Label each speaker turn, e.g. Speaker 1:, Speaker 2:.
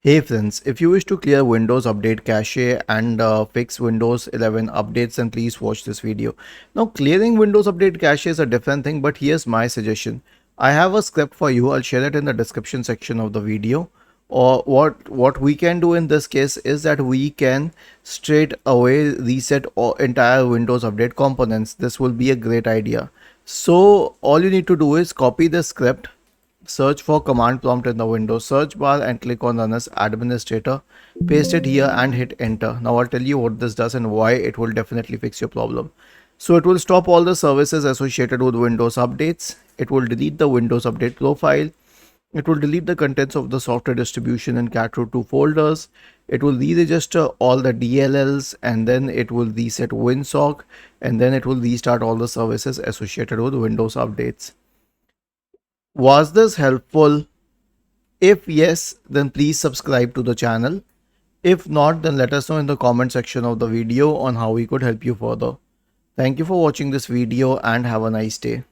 Speaker 1: Hey friends, if you wish to clear Windows Update cache and fix Windows 11 updates, then please watch this video. Now, clearing Windows Update cache is a different thing, but here's my suggestion. I have a script for you. I'll share it in the description section of the video. Or what we can do in this case is that we can straight away reset all entire Windows Update components. This will be a great idea. So all you need to do is copy the script, search for command prompt in the Windows search bar and click on run as administrator, paste it here and hit enter. Now I'll tell you what this does and why it will definitely fix your problem. So it will stop all the services associated with Windows updates. It will delete the Windows update profile. It will delete the contents of the software distribution and catroot 2 folders. It will re-register all the DLLs, and then it will reset WinSock, and then it will restart all the services associated with Windows updates. Was this helpful? If yes, then please subscribe to the channel. If not, then let us know in the comment section of the video on how we could help you further. Thank you for watching this video and have a nice day.